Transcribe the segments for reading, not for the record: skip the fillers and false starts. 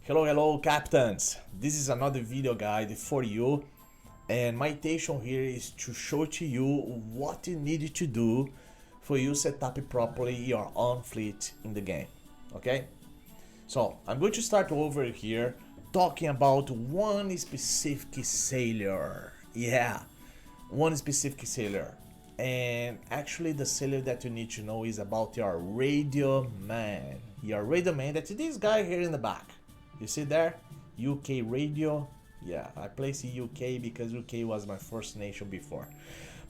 Hello captains, this is another video guide for you, and my intention here is to show to you what you need to do for you set up properly your own fleet in the game. Okay, so I'm going to start over here talking about one specific sailor. One specific sailor. And actually the sailor that you need to know is about your radio man. Your radio man, that's this guy here in the back. You see there? UK radio. Yeah, I placed UK because UK was my first nation before.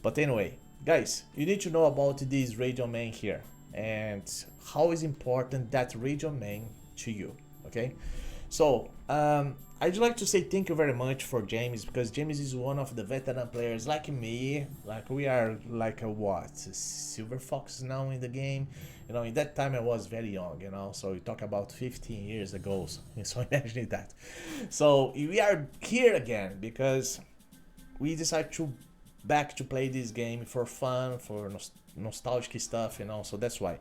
But anyway, guys, you need to know about this radio man here and how is important that radio man to you. Okay, so I'd like to say thank you very much for James, because James is one of the veteran players like me. Like we are like a what, silver fox now in the game. You know, in that time I was very young, you know, so we talk about 15 years ago, so imagine that. So we are here again because we decided to back to play this game for fun, for nostalgic stuff, you know, so that's why,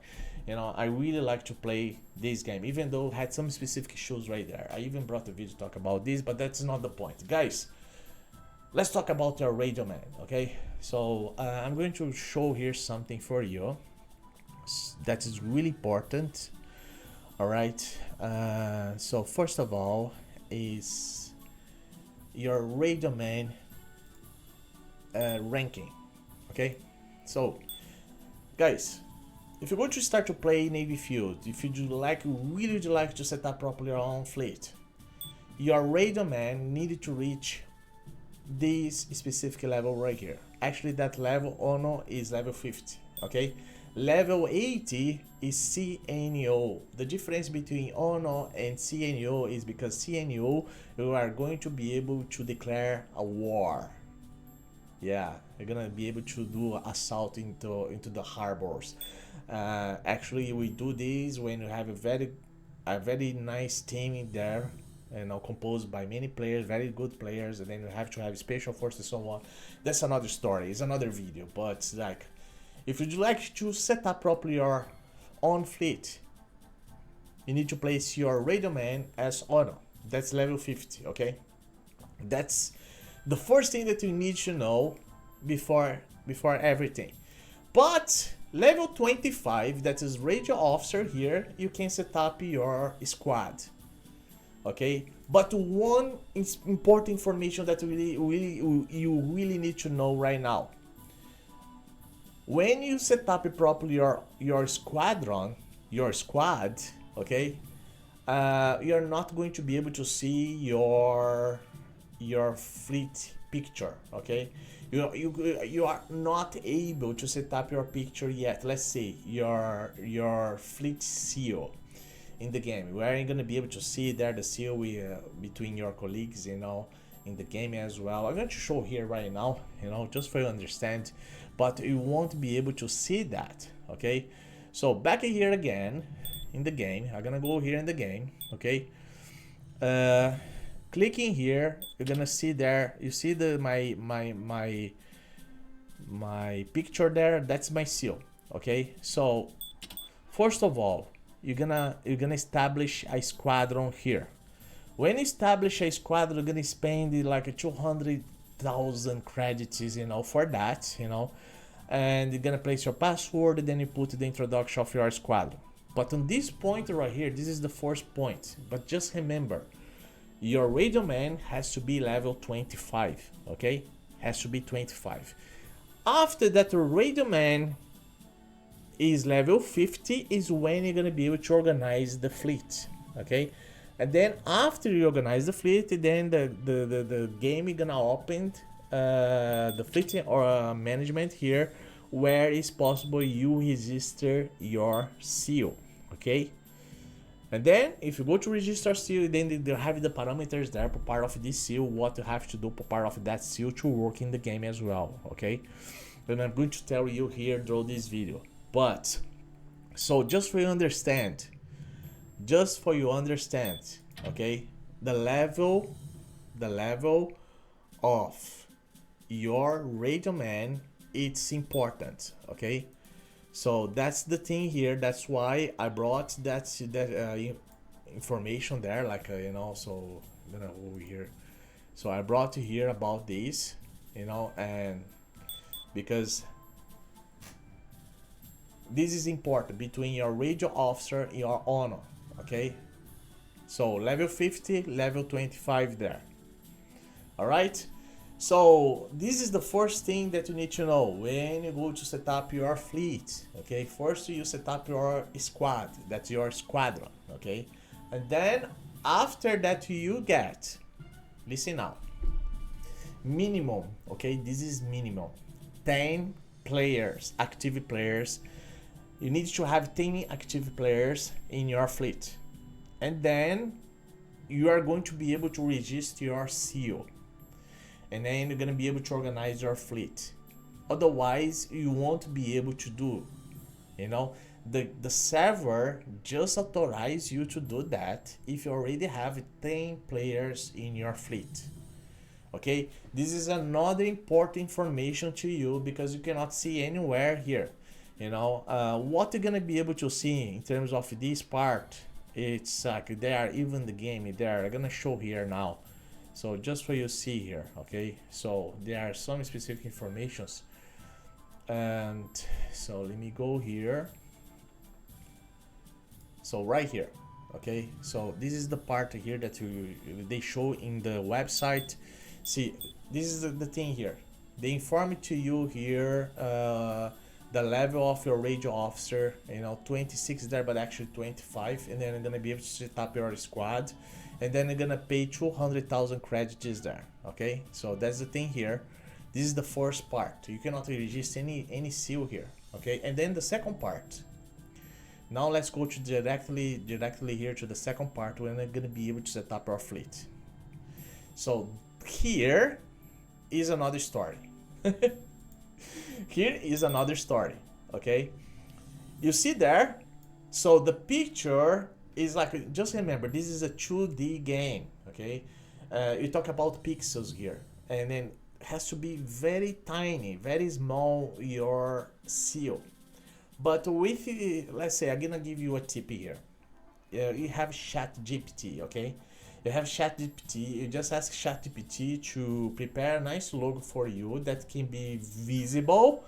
you know, I really like to play this game, even though it had some specific issues right there. I even brought a video to talk about this, but that's not the point. Guys, let's talk about your radio man, okay? So I'm going to show here something for you that is really important. All right, so first of all is your radio man ranking. Okay, so guys, if you're going to start to play NavyField, if you really would like to set up properly your own fleet, your radio man needed to reach this specific level right here. Actually that level Ono is level 50. Okay, level 80 is CNO. The difference between Ono and CNO is because CNO, you are going to be able to declare a war. Yeah, you're gonna be able to do assault into the harbors. Actually, we do this when you have a very nice team in there, you know, composed by many players, very good players, and then you have to have special forces and so on. That's another story. It's another video. But like, if you'd like to set up properly your own fleet, you need to place your radio man as Ono. That's level 50. Okay, that's the first thing that you need to know before everything. But level 25, that is radio officer here, you can set up your squad. Okay, but one important information that you really need to know right now: when you set up properly your squad, okay, you're not going to be able to see your fleet picture. Okay, you are not able to set up your picture yet. Let's say your fleet seal in the game, we aren't going to be able to see there the seal between your colleagues, you know, in the game as well. I'm going to show here right now, you know, just for you to understand, but you won't be able to see that. Okay, so back here again in the game, I'm gonna go here in the game. Okay, clicking here, you're gonna see there, you see the my picture there, that's my seal. Okay, so first of all, you're gonna establish a squadron here. When you establish a squadron, you're gonna spend like 200,000 credits, you know, for that, you know, and you're gonna place your password, and then you put the introduction of your squadron. But on this point right here, this is the first point, but just remember, your radio man has to be level 25. Okay, has to be 25. After that, the radio man is level 50 is when you're gonna be able to organize the fleet. Okay, and then after you organize the fleet, then the game is gonna open the fleet or management here, where it's possible you register your seal. Okay, and then if you go to register seal, then they have the parameters there for part of this seal, what you have to do for part of that seal to work in the game as well. Okay, and I'm going to tell you here through this video. But so just for you understand, okay, the level of your radio man, it's important. Okay, So that's the thing here. That's why I brought that information there, like you know. So I'm gonna go here. So I brought you here about this, you know, and because this is important between your radio officer and your honor, okay? So level 50, level 25 there. All right. So this is the first thing that you need to know when you go to set up your fleet. Okay, first you set up your squad, that's your squadron. Okay, and then after that you get, listen now, minimum. Okay, this is minimum 10 players, active players. You need to have 10 active players in your fleet, and then you are going to be able to register your seal, and then you're gonna be able to organize your fleet. Otherwise, you won't be able to do. You know, the server just authorize you to do that if you already have 10 players in your fleet. Okay, this is another important information to you because you cannot see anywhere here. You know, what you're gonna be able to see in terms of this part, it's like there, even the game there. I'm gonna show here now. So just for you see here, okay? So there are some specific informations, and so let me go here. So right here, okay? So this is the part here that they show in the website. See, this is the thing here. They inform to you here the level of your radio officer, you know, 26 there, but actually 25, and then I'm gonna be able to set up your squad, and then I'm gonna pay 200,000 credits there. Okay, so that's the thing here. This is the first part. You cannot register any seal here. Okay, and then the second part. Now let's go to directly here to the second part when I'm gonna be able to set up our fleet. So here is another story. Here is another story. Okay, you see there. So the picture is like, just remember, this is a 2D game. Okay, you talk about pixels here, and then it has to be very tiny, very small, your seal. But with, let's say, I'm gonna give you a tip here. You have ChatGPT, okay? You have ChatGPT. You just ask ChatGPT to prepare a nice logo for you that can be visible.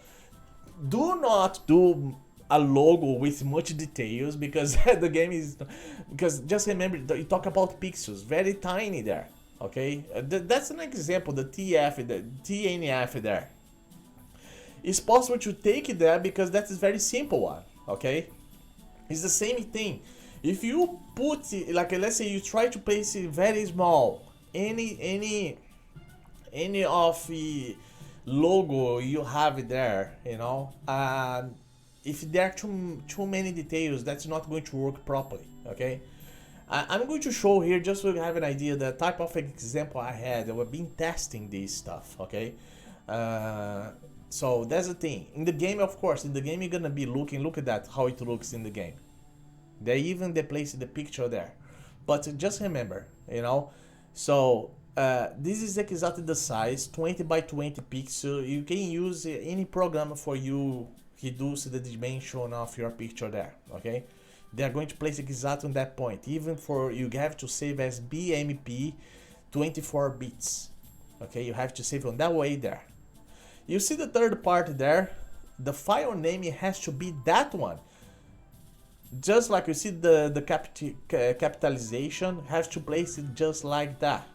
Do not do a logo with much details because the game is, because just remember you talk about pixels, very tiny there. Okay, that's an example. The TNF there. It's possible to take it there because that is very simple one. Okay, it's the same thing. If you put it, like, let's say you try to place it very small, any of the logo you have it there, you know, if there are too many details, that's not going to work properly. Okay, I'm going to show here just so you have an idea the type of example I had. I've been testing this stuff. Okay, so that's the thing. In the game, of course, in the game you're gonna be looking. Look at that, how it looks in the game. They even placed the picture there, but just remember, you know. So this is exactly the size, 20 by 20 pixel. You can use any program for you reduce the dimension of your picture there. Okay, they are going to place exactly on that point. Even for you have to save as BMP 24 bits. Okay, you have to save on that way there. You see the third part there, the file name has to be that one. Just like you see the capitalization, have to place it just like that.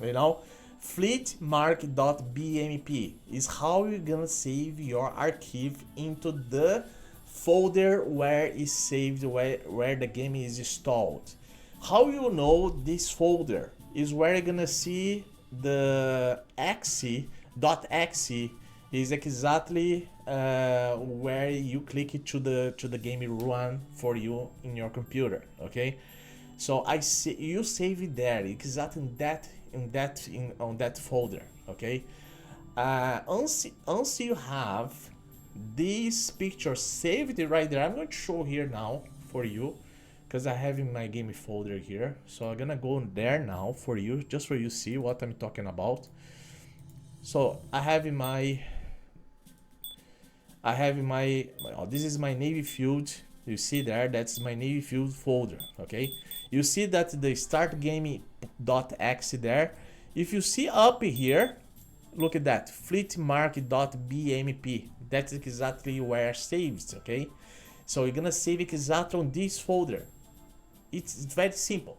You know, FleetMark.bmp is how you're gonna save your archive into the folder where it's saved, where the game is installed. How you know this folder is where you're gonna see the .exe is exactly where you click it to the game run for you in your computer. Okay, so you save it there exactly on that folder. Okay, once you have this picture saved right there, I'm going to show here now for you because I have in my game folder here. So I'm gonna go there now for you, just for you see what I'm talking about. So I have in my oh, this is my NavyField you see there, that's my NavyField folder. Okay, you see that the start game.exe there. If you see up here, look at that, FleetMark.bmp. That's exactly where it saves. Okay, so you're gonna save exactly on this folder. It's very simple.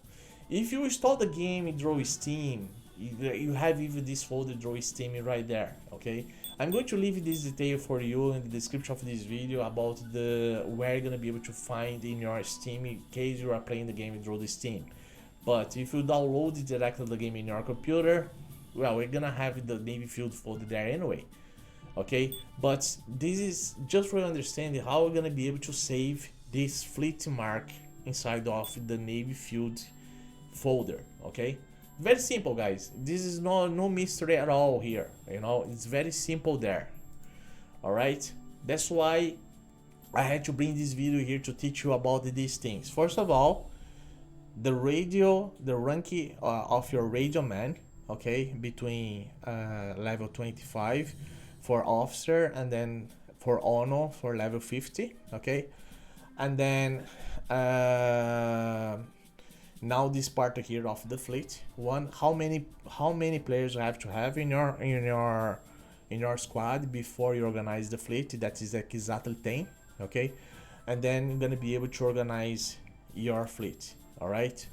If you install the game through Steam, you have even this folder through Steam right there. Okay, I'm going to leave this detail for you in the description of this video about the where you're gonna be able to find in your Steam in case you are playing the game through the Steam. But if you download directly the game in your computer, well, we're gonna have the NavyField folder there anyway. Okay, but this is just for you understanding how we're gonna be able to save this FleetMark inside of the NavyField folder. Okay, very simple, guys. This is no mystery at all here. You know, it's very simple there. All right, that's why I had to bring this video here to teach you about these things. First of all, the rank of your radio man. Okay, between level 25 for officer, and then for honor for level 50. Okay, and then now this part here of the fleet one, how many players you have to have in your squad before you organize the fleet. That is exactly 10. Okay, and then you're gonna be able to organize your fleet. All right,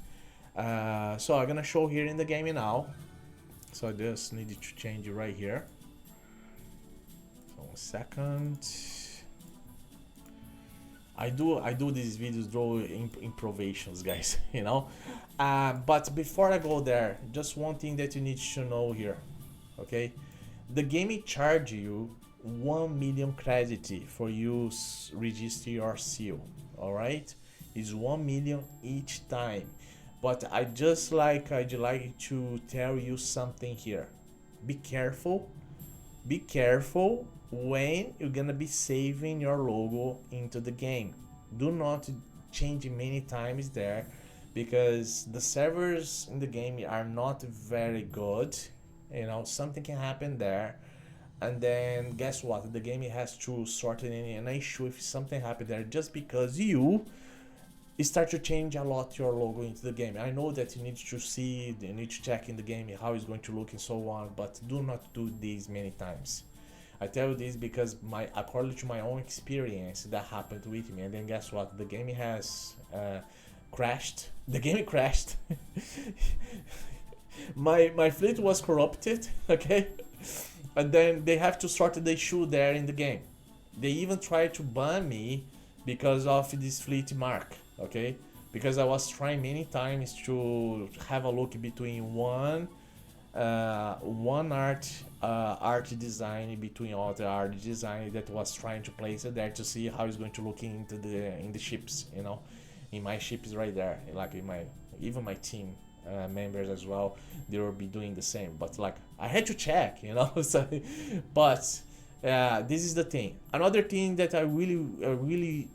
so I'm gonna show here in the game now. So I just needed to change it right here. So 1 second. I do these videos through improvisations, guys. You know, but before I go there, just one thing that you need to know here. Okay, the game charge you 1 million credit for you register your seal. All right, it's 1 million each time. But I'd like to tell you something here. Be careful when you're gonna be saving your logo into the game. Do not change many times there, because the servers in the game are not very good. You know, something can happen there, and then guess what, the game has to sort it in an issue if something happened there, just because you start to change a lot your logo into the game. I know that you need to see, you need to check in the game how it's going to look and so on, but do not do this many times. I tell you this because according to my own experience, that happened with me, and then guess what, the game has crashed. The game crashed. my fleet was corrupted. Okay, and then they have to sort the issue there in the game. They even tried to ban me because of this FleetMark. Okay, because I was trying many times to have a look between one art design between other art design that was trying to place it there to see how it's going to look into in the ships. You know, in my ships right there, like in even my team members as well, they will be doing the same. But like I had to check, you know. So, but this is the thing. Another thing that I really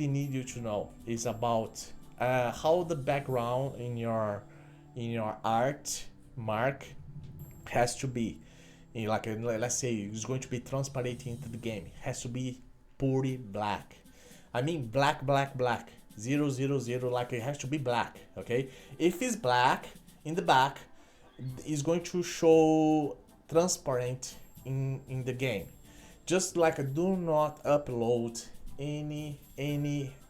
need you to know is about how the background in your art mark has to be. Like let's say it's going to be transparent into the game. It has to be purely black. I mean black, 000. Like it has to be black. Okay. If it's black in the back, it's going to show transparent in the game. Just like do not upload any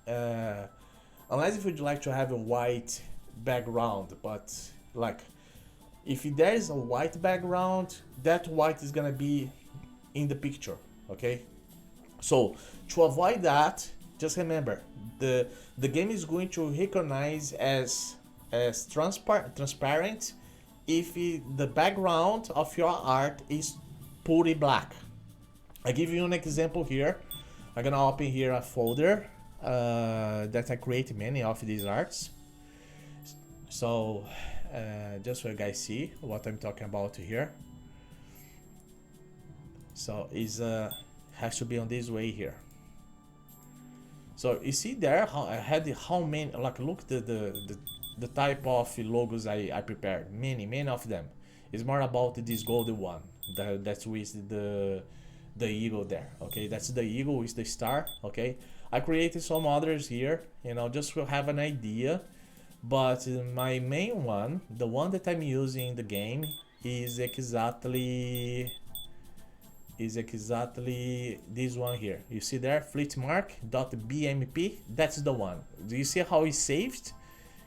unless if you'd like to have a white background, but like if there is a white background, that white is gonna be in the picture. Okay, so to avoid that, just remember the game is going to recognize as transparent if the background of your art is purely black. I give you an example here. I'm gonna open here a folder that I create many of these arts. So just so you guys see what I'm talking about here. So is has to be on this way here. So you see there how I had how many, like look the type of logos I prepared. Many of them. It's more about this golden one that's with the eagle there. Okay, that's the eagle with the star. Okay, I created some others here, you know, just to have an idea. But my main one, the one that I'm using in the game, is exactly this one here. You see there, FleetMark.bmp. That's the one. Do you see how it's saved?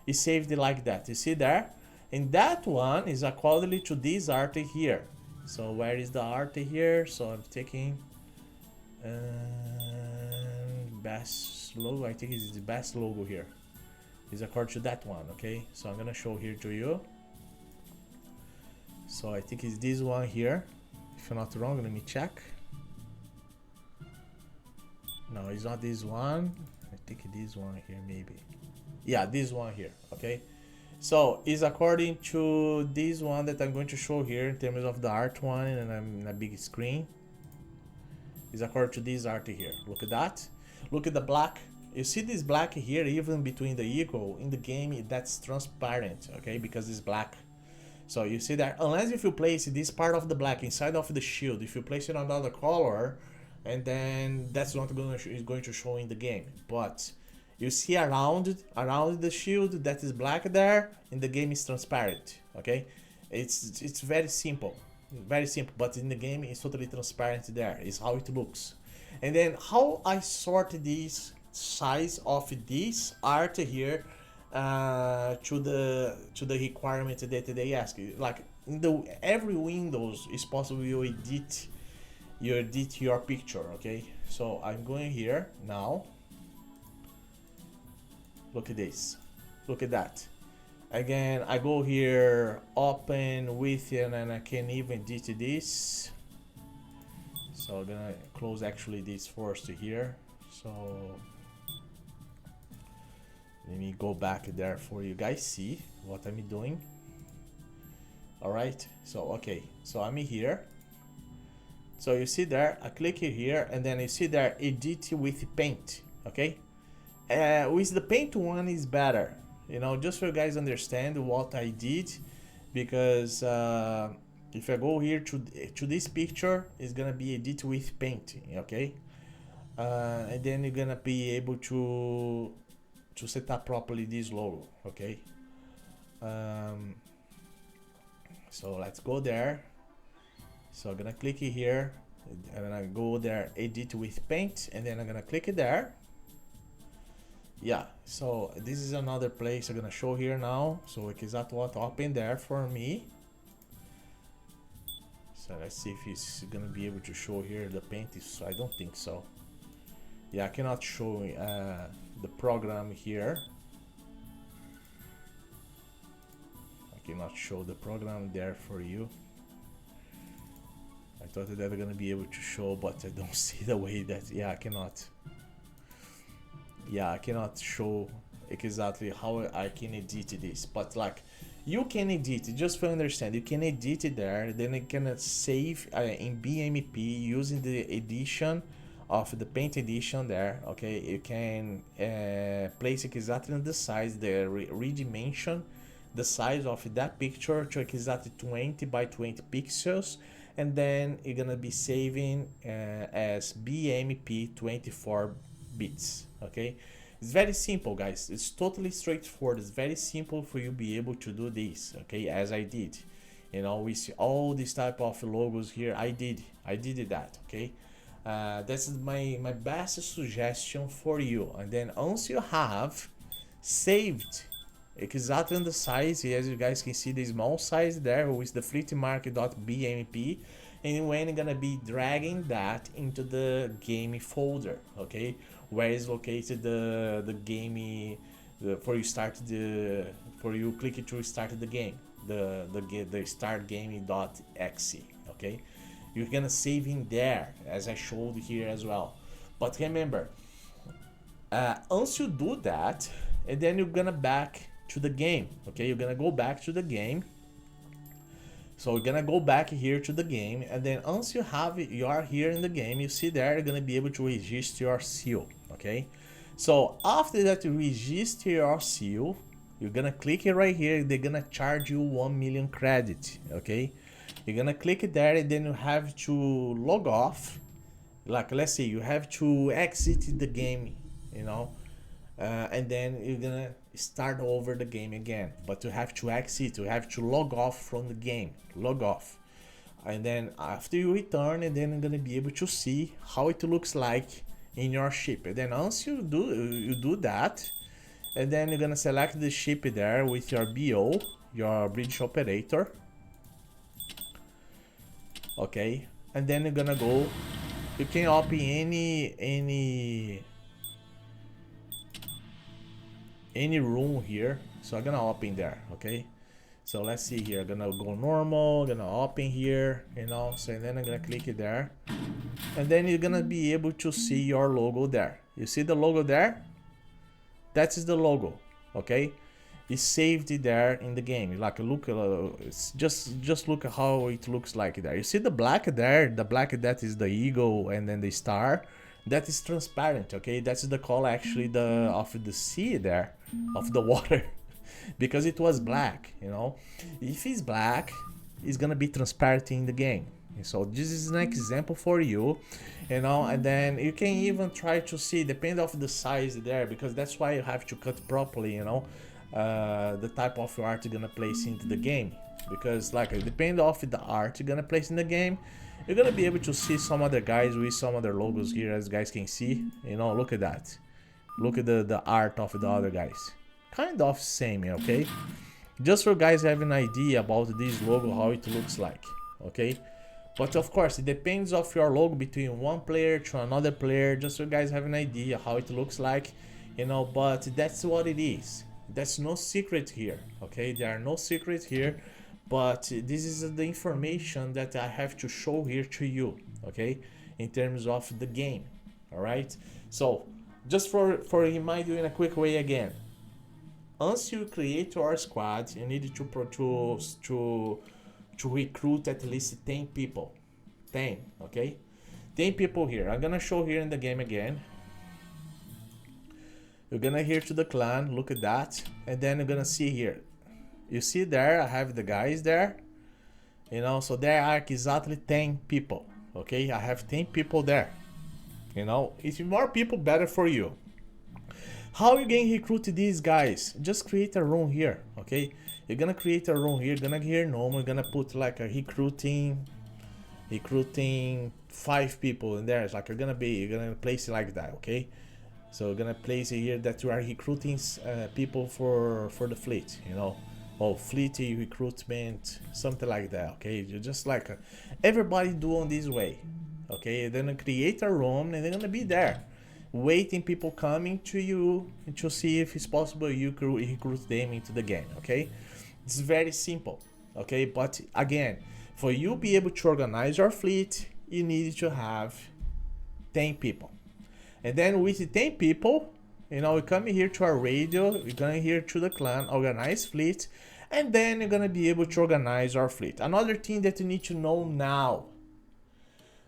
It's saved like that. You see there? And that one is accordingly to this art here. So where is the art here? So I'm taking best logo. I think it's the best logo here. Is according to that one. Okay. So I'm gonna show here to you. So I think it's this one here. If I'm not wrong, let me check. No, it's not this one. I think this one here maybe. Yeah, this one here. Okay. So it's according to this one that I'm going to show here in terms of the art one, and I'm in a big screen. It's according to this art here. Look at that. Look at the black. You see this black here, even between the eagle in the game, that's transparent. Okay, because it's black. So you see that unless if you place this part of the black inside of the shield, if you place it on another color, and then that's not going to show in the game. But you see around the shield that is black there, and the game is transparent. Okay, it's very simple, but in the game it's totally transparent. There is how it looks. And then how I sort this size of this art here to the requirement that they ask. Like in the every Windows is possible you edit your picture. Okay, so I'm going here now. Look at this. Look at that. Again, I go here, open with, and I can even edit this. So I'm gonna close actually this first here. So let me go back there for you guys see what I'm doing. All right. So okay. So I'm here. So you see there, I click here, and then you see there, edit with paint. Okay. With the paint one is better, you know, just so you guys understand what I did, because if I go here to this picture, it's gonna be edit with paint. Okay, and then you're gonna be able to set up properly this logo. Okay, so let's go there. So I'm gonna click here, and then I go there, edit with paint, and then I'm gonna click it there. Yeah, so this is another place I'm gonna show here now. So it's not what open there for me. So let's see if it's gonna be able to show here the paint. I don't think so. Yeah, I cannot show the program here. I cannot show the program there for you. I thought that they were gonna be able to show, but I don't see the way that. Yeah, I cannot. Yeah, I cannot show exactly how I can edit this, but like you can edit it, just for understand, you can edit it there, then you can save in BMP using the edition of the paint edition there. Okay, you can place it exactly on the size, the redimension the size of that picture to exactly 20 by 20 pixels, and then you're gonna be saving as BMP 24 bits. Okay, it's very simple, guys. It's totally straightforward. It's very simple for you to be able to do this. Okay, as I did, you know, we see all these type of logos here. I did that. Okay, that's my best suggestion for you. And then once you have saved exactly on the size, as you guys can see, the small size there with the FleetMark.bmp, and when you're gonna be dragging that into the game folder. Okay, where is located the game for you start for you click it to start the game, the start game.exe. Okay, you're gonna save in there as I showed here as well. But remember, once you do that, and then you're gonna back to the game. Okay, you're gonna go back to the game. So we're gonna go back here to the game, and then once you have it, you are here in the game, you see there, you're gonna be able to register your seal. Okay, so after that you register your seal, you're gonna click it right here. They're gonna charge you 1 million credit. Okay, you're gonna click it there, and then you have to log off. Like, let's say you have to exit the game you know, and then you're gonna start over the game again. But you have to exit, you have to log off from the game, log off. And then after you return, and then you're gonna be able to see how it looks like in your ship. And then once you do that, and then you're gonna select the ship there with your BO, your bridge operator. Okay, and then you're gonna go, you can open any room here. So I'm gonna open there. Okay, so let's see here, I'm gonna go normal, gonna open here, you know. So and then I'm gonna click it there, and then you're gonna be able to see your logo there. You see the logo there? That is the logo. Okay, it's saved there in the game. Like look, it's just look at how it looks like there. You see the black there, the black, that is the eagle, and then the star, that is transparent. Okay, that's the color actually of the sea there, of the water. Because it was black, you know. If it's black, it's gonna be transparent in the game. So this is an example for you, you know. And then you can even try to see, depending of the size there, because that's why you have to cut properly, you know, the type of art you're gonna place into the game. Because like depending of the art you're gonna place in the game, you're gonna be able to see some other guys with some other logos here, as guys can see, you know. Look at that, look at the art of the other guys, kind of same. Okay, just for guys have an idea about this logo, how it looks like. Okay, but of course it depends of your logo between one player to another player, just so you guys have an idea how it looks like, you know. But that's what it is. That's no secret here. Okay, there are no secrets here, but this is the information that I have to show here to you. Okay, in terms of the game. All right, so just for remind you in a quick way again, once you create your squad, you need to recruit at least 10 people. 10, okay? 10 people here. I'm gonna show here in the game again. You're gonna here to the clan, look at that, and then you're gonna see here. You see there, I have the guys there, you know, so there are exactly 10 people, okay? I have 10 people there, you know. If more people, better for you. How you can recruit these guys? Just create a room here, okay? You're gonna create a room here, gonna here normal, you're gonna put like a recruiting 5 people in there. It's like you're gonna place it like that, okay? So you're gonna place it here that you are recruiting people for the fleet, you know, or fleet recruitment, something like that, okay? You just like everybody do on this way, okay? Then create a room and they're gonna be there, waiting people coming to you to see if it's possible you could recruit them into the game, okay? It's very simple, okay? But again, for you be able to organize your fleet, you need to have 10 people. And then with the 10 people, you know, you come here to our radio, you're gonna here to the clan, organize fleet, and then you're gonna be able to organize our fleet. Another thing that you need to know now,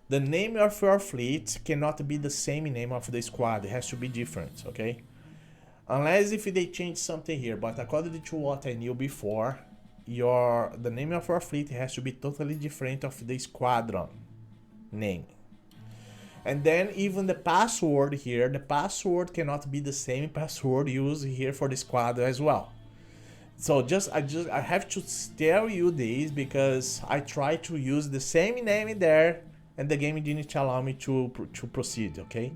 the name of your fleet cannot be the same name of the squad. It has to be different, okay? Unless if they change something here, but according to what I knew before, the name of your fleet has to be totally different of the squadron name. And then even the password here, the password cannot be the same password used here for the squad as well. So I have to tell you this because I tried to use the same name there and the game didn't allow me to proceed, okay?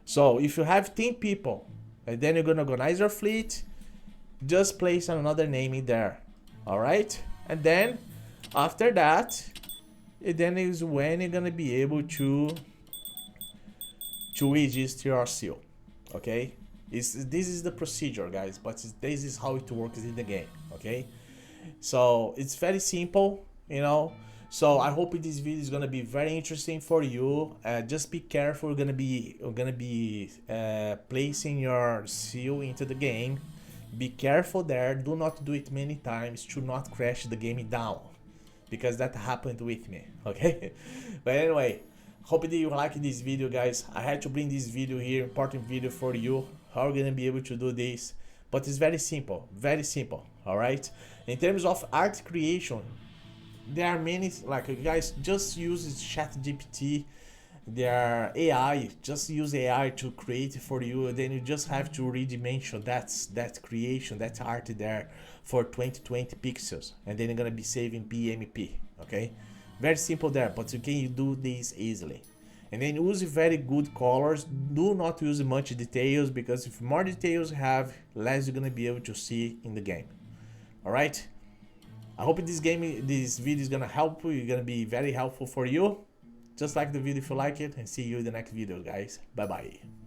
So if you have 10 people and then you're gonna organize your fleet, just place another name in there, all right? And then after that, then is when you're gonna be able to register your seal, okay? This is the procedure, guys, but this is how it works in the game, okay? So it's very simple, you know. So I hope this video is gonna be very interesting for you. Just be careful. We're gonna be placing your seal into the game. Be careful there. Do not do it many times to not crash the game down, because that happened with me. Okay, but anyway, hope that you like this video, guys. I had to bring this video here, important video for you. How we're gonna be able to do this, but it's very simple, very simple. All right. In terms of art creation, there are many, like you guys just use ChatGPT Their AI, just use AI to create for you, then you just have to redimension that creation, that art there for 2020 pixels, and then you're gonna be saving BMP. Okay, very simple there, but you can do this easily. And then use very good colors. Do not use much details, because if more details you have, less you're gonna be able to see in the game. All right, I hope this video is gonna help you. It's gonna be very helpful for you. Just like the video if you like it, and see you in the next video, guys. Bye bye.